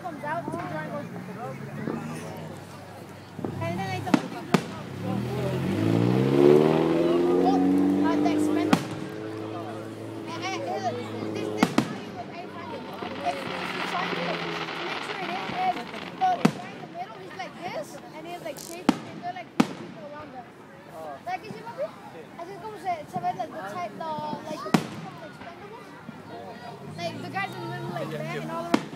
comes out, two triangles. And then like the expensive. And this is how you would find it. If you're trying to make sure it is the guy in the middle, he's like this, and he has like shapes, and they're like people around them. Like, you see, papi? Así es como se ve like the type, like the expendables. Like the guys in the middle like that, and all the